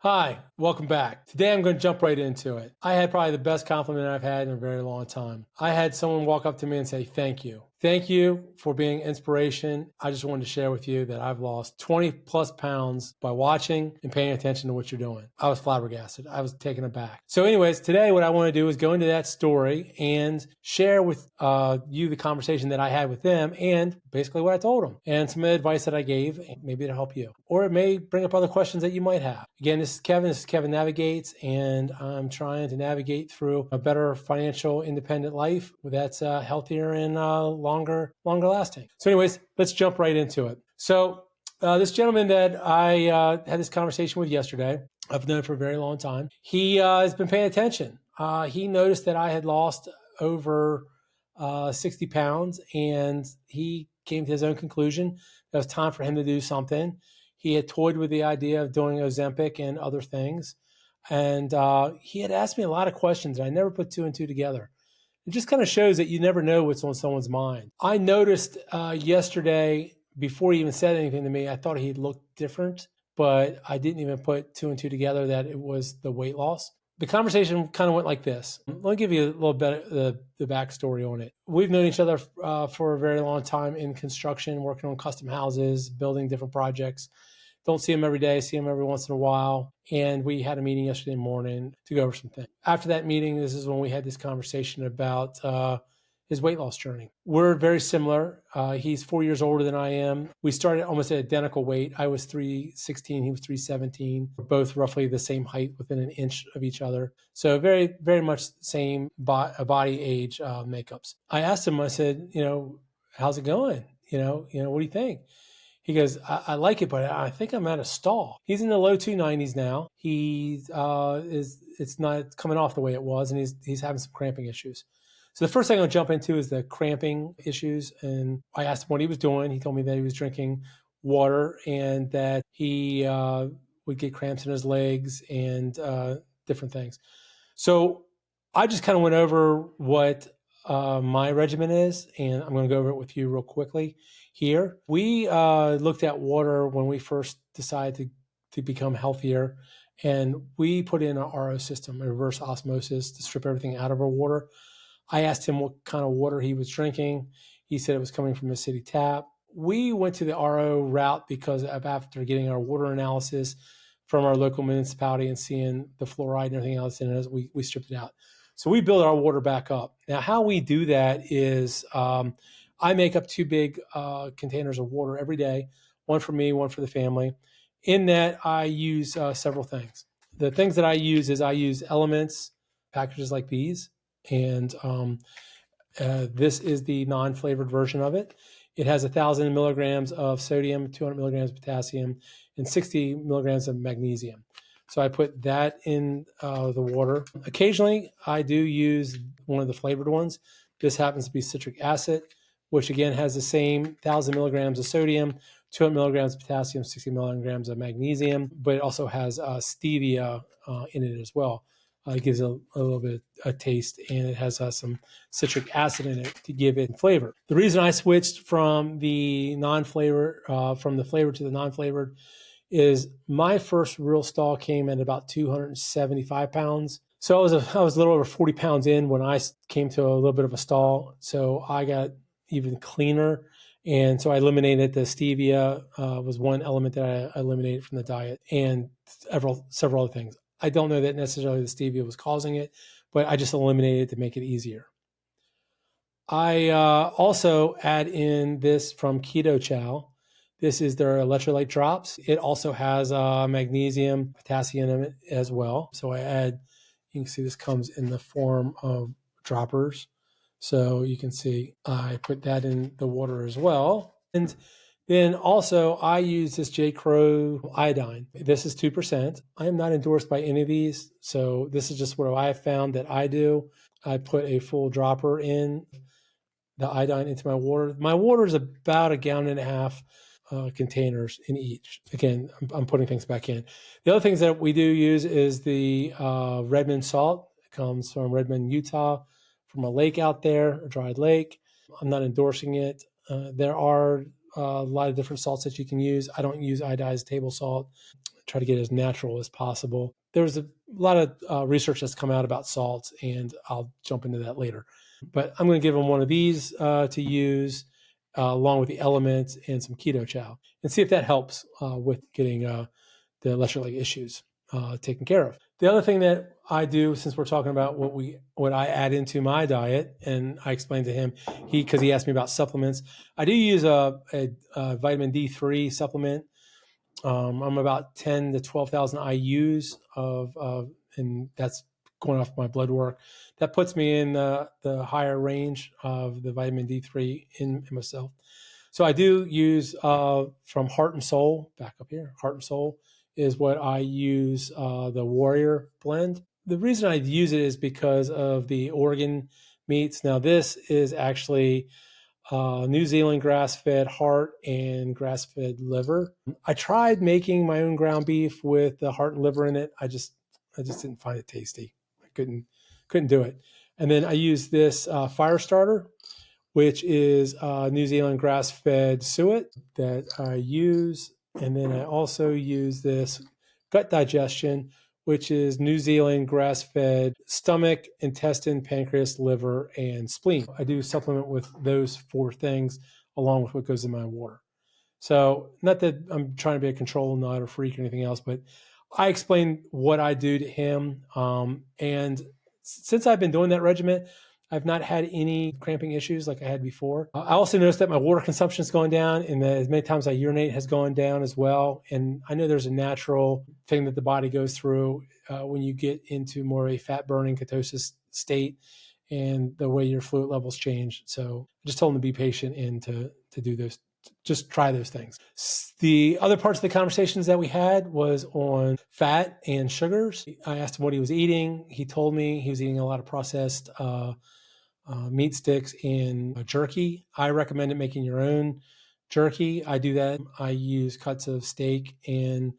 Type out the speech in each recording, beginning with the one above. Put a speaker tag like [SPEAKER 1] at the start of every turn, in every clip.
[SPEAKER 1] Hi, welcome back. Today I'm going to jump right into it. I had probably the best compliment I've had in a very long time. I had someone walk up to me and say, thank you. Thank you for being inspiration. I just wanted to share with you that I've lost 20 plus pounds by watching and paying attention to what you're doing. I was flabbergasted. I was taken aback. So anyways, today what I want to do is go into that story and share with you the conversation that I had with them and basically what I told them and some advice that I gave. Maybe it'll help you. Or it may bring up other questions that you might have. Again, this is Kevin. This is Kevin Navigates, and I'm trying to navigate through a better financial independent life that's healthier and longer lasting. So anyways, let's jump right into it. So this gentleman that I had this conversation with yesterday, I've known for a very long time. He has been paying attention. He noticed that I had lost over 60 pounds, and he came to his own conclusion that it was time for him to do something. He had toyed with the idea of doing Ozempic and other things. And he had asked me a lot of questions, and I never put two and two together. It just kind of shows that you never know what's on someone's mind. I noticed yesterday, before he even said anything to me, I thought he looked different, but I didn't even put two and two together that it was the weight loss. The conversation kind of went like this. Let me give you a little bit of the backstory on it. We've known each other for a very long time in construction, working on custom houses, building different projects. Don't see him every day, see him every once in a while. And we had a meeting yesterday morning to go over some things. After that meeting, this is when we had this conversation about his weight loss journey. We're very similar. He's 4 years older than I am. We started almost at identical weight. I was 316, he was 317. We're both roughly the same height, within an inch of each other. So very, very much same body age makeups. I asked him, I said, how's it going? What do you think? He goes, I like it, but I think I'm at a stall. He's in the low 290s now. It's not coming off the way it was, and he's having some cramping issues. So the first thing I'll jump into is the cramping issues. And I asked him what he was doing. He told me that he was drinking water and that he would get cramps in his legs and different things. So I just kind of went over what my regimen is, and I'm going to go over it with you real quickly here. We looked at water when we first decided to become healthier, and we put in an RO system, a reverse osmosis, to strip everything out of our water. I asked him what kind of water he was drinking. He said it was coming from a city tap. We went to the RO route because after getting our water analysis from our local municipality and seeing the fluoride and everything else in it, we stripped it out. So we build our water back up. Now, how we do that is I make up two big containers of water every day, one for me, one for the family. In that, I use several things. The things that I use is I use Elements packages like these, and this is the non-flavored version of it. It has 1,000 milligrams of sodium, 200 milligrams of potassium, and 60 milligrams of magnesium. So I put that in the water. Occasionally, I do use one of the flavored ones. This happens to be citric acid, which again has the same 1,000 milligrams of sodium, 200 milligrams of potassium, 60 milligrams of magnesium, but it also has stevia in it as well. It gives a little bit of taste, and it has some citric acid in it to give it flavor. The reason I switched from the non-flavor, from the flavored to the non-flavored, is my first real stall came at about 275 pounds. So I was a little over 40 pounds in when I came to a little bit of a stall. So I got even cleaner. And so I eliminated the stevia, was one element that I eliminated from the diet, and several other things. I don't know that necessarily the stevia was causing it, but I just eliminated it to make it easier. I also add in this from Keto Chow. This is their electrolyte drops. It also has magnesium, potassium in it as well. So I add, you can see this comes in the form of droppers. So you can see I put that in the water as well. And then also I use this J. Crow iodine. This is 2%. I am not endorsed by any of these. So this is just what I have found that I do. I put a full dropper in the iodine into my water. My water is about 1.5 gallons containers in each. Again, I'm putting things back in. The other things that we do use is the Redmond salt. It comes from Redmond, Utah, from a lake out there, a dried lake. I'm not endorsing it. There are a lot of different salts that you can use. I don't use iodized table salt. try to get as natural as possible. There's a lot of research that's come out about salts, and I'll jump into that later. But I'm going to give him one of these to use along with the elements and some keto chow, and see if that helps with getting the electrolyte issues taken care of. The other thing that I do, since we're talking about what I add into my diet, and I explained to him, because he asked me about supplements, I do use a vitamin D3 supplement. I'm about 10 to 12,000 IUs and that's going off my blood work. That puts me in the higher range of the vitamin D3 in myself. So I do use from Heart and Soul, back up here, Heart and Soul is what I use, the Warrior blend. The reason I use it is because of the organ meats. Now this is actually New Zealand grass-fed heart and grass-fed liver. I tried making my own ground beef with the heart and liver in it. I just didn't find it tasty. I couldn't do it. And then I use this fire starter, which is New Zealand grass-fed suet that I use. And then I also use this gut digestion, which is New Zealand grass-fed stomach, intestine, pancreas, liver, and spleen. I do supplement with those 4 things along with what goes in my water. So not that I'm trying to be a control nut or freak or anything else, but I explain what I do to him. And since I've been doing that regimen, I've not had any cramping issues like I had before. I also noticed that my water consumption is going down, and that as many times I urinate has gone down as well. And I know there's a natural thing that the body goes through when you get into more of a fat burning ketosis state and the way your fluid levels change. So I just told him to be patient and to do those, just try those things. The other parts of the conversations that we had was on fat and sugars. I asked him what he was eating. He told me he was eating a lot of processed meat sticks and jerky. I recommended making your own jerky. I do that. I use cuts of steak and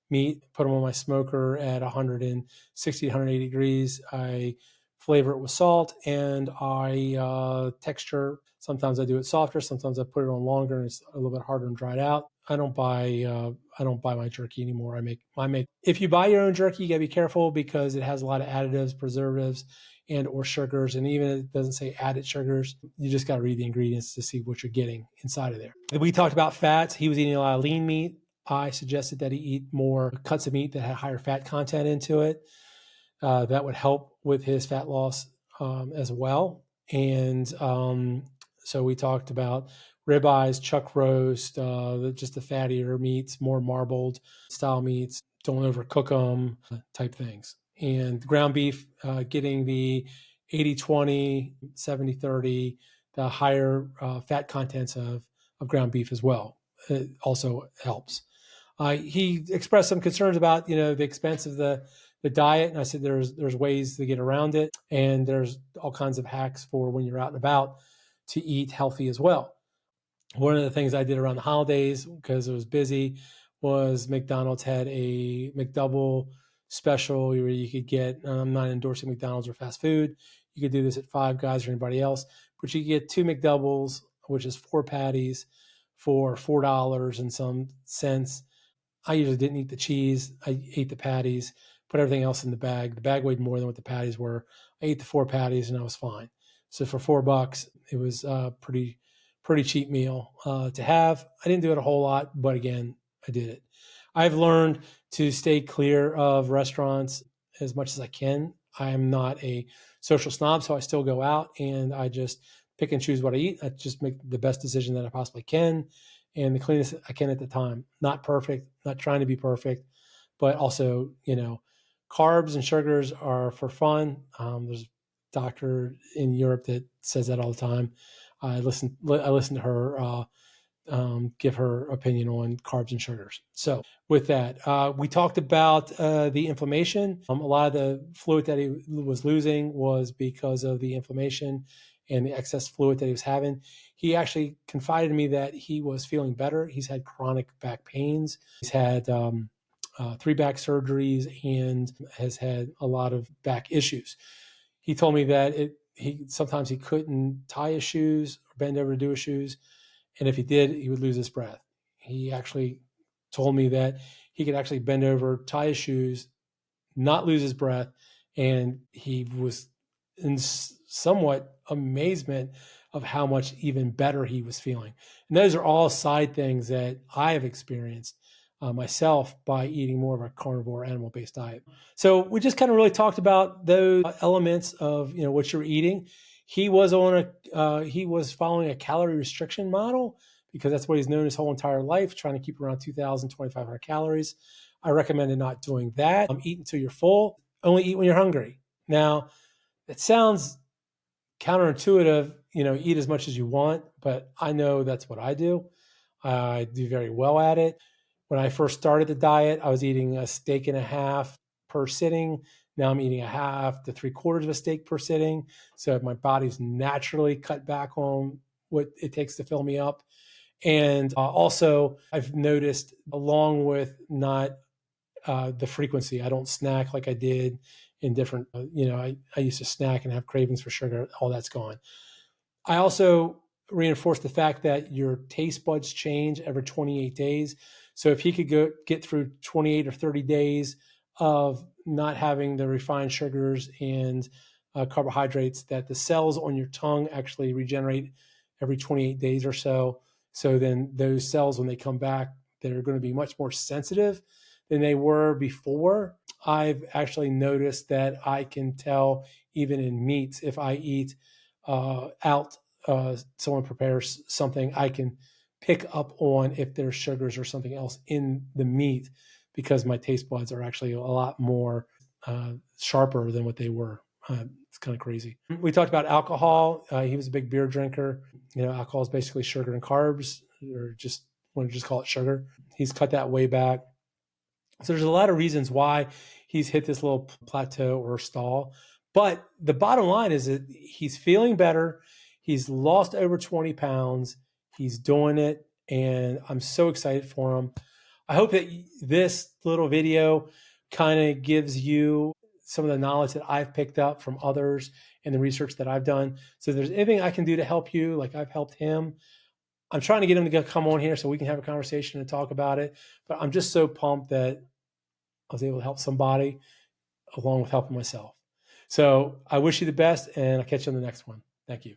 [SPEAKER 1] meat, put them on my smoker at 160 to 180 degrees. I flavor it with salt, and I texture. Sometimes I do it softer. Sometimes I put it on longer, and it's a little bit harder and dried out. I don't buy my jerky anymore. I make. If you buy your own jerky, you gotta be careful because it has a lot of additives, preservatives, and or sugars. And even if it doesn't say added sugars, you just got to read the ingredients to see what you're getting inside of there. We talked about fats. He was eating a lot of lean meat. I suggested that he eat more cuts of meat that had higher fat content into it. That would help with his fat loss as well. And so we talked about ribeyes, chuck roast, just the fattier meats, more marbled style meats. Don't overcook them, type things. And ground beef, getting the 80-20, 70-30, the higher fat contents of ground beef as well. It also helps. He expressed some concerns about, the expense of the diet. And I said, there's ways to get around it. And there's all kinds of hacks for when you're out and about to eat healthy as well. One of the things I did around the holidays, because it was busy, was McDonald's had a McDouble special where you could get, I'm not endorsing McDonald's or fast food. You could do this at Five Guys or anybody else, but you could get 2 McDoubles, which is 4 patties for $4 and some cents. I usually didn't eat the cheese. I ate the patties, put everything else in the bag. The bag weighed more than what the patties were. I ate the 4 patties and I was fine. So for $4, it was a pretty cheap meal to have. I didn't do it a whole lot, but again, I did it. I've learned to stay clear of restaurants as much as I can. I am not a social snob, so I still go out and I just pick and choose what I eat. I just make the best decision that I possibly can and the cleanest I can at the time. Not perfect, not trying to be perfect, but also, carbs and sugars are for fun. There's a doctor in Europe that says that all the time. I listen to her give her opinion on carbs and sugars. So with that, we talked about the inflammation. A lot of the fluid that he was losing was because of the inflammation and the excess fluid that he was having. He actually confided to me that he was feeling better. He's had chronic back pains. He's had 3 back surgeries and has had a lot of back issues. He told me that sometimes he couldn't tie his shoes or bend over to do his shoes. And if he did, he would lose his breath. He actually told me that he could actually bend over, tie his shoes, not lose his breath. And he was in somewhat amazement of how much even better he was feeling. And those are all side things that I have experienced myself by eating more of a carnivore animal-based diet. So we just kind of really talked about those elements of what you're eating. He was he was following a calorie restriction model because that's what he's known his whole entire life, trying to keep around 2,000, 2,500 calories. I recommended not doing that. Eat until you're full. Only eat when you're hungry. Now, it sounds counterintuitive, eat as much as you want, but I know that's what I do. I do very well at it. When I first started the diet, I was eating a steak and a half per sitting. Now I'm eating a half to 3/4 of a steak per sitting. So my body's naturally cut back on what it takes to fill me up. And also, I've noticed, along with not the frequency, I don't snack like I did in different, I used to snack and have cravings for sugar. All that's gone. I also reinforce the fact that your taste buds change every 28 days. So if he could get through 28 or 30 days of not having the refined sugars and carbohydrates, that the cells on your tongue actually regenerate every 28 days or so. So then those cells, when they come back, they're going to be much more sensitive than they were before. I've actually noticed that I can tell even in meats, if I eat someone prepares something, I can pick up on if there's sugars or something else in the meat because my taste buds are actually a lot more sharper than what they were. It's kind of crazy. We talked about alcohol. He was a big beer drinker. Alcohol is basically sugar and carbs, or just want to just call it sugar. He's cut that way back. So there's a lot of reasons why he's hit this little plateau or stall. But the bottom line is that he's feeling better. He's lost over 20 pounds. He's doing it. And I'm so excited for him. I hope that this little video kind of gives you some of the knowledge that I've picked up from others and the research that I've done. So if there's anything I can do to help you, like I've helped him, I'm trying to get him to come on here so we can have a conversation and talk about it. But I'm just so pumped that I was able to help somebody along with helping myself. So I wish you the best, and I'll catch you on the next one. Thank you.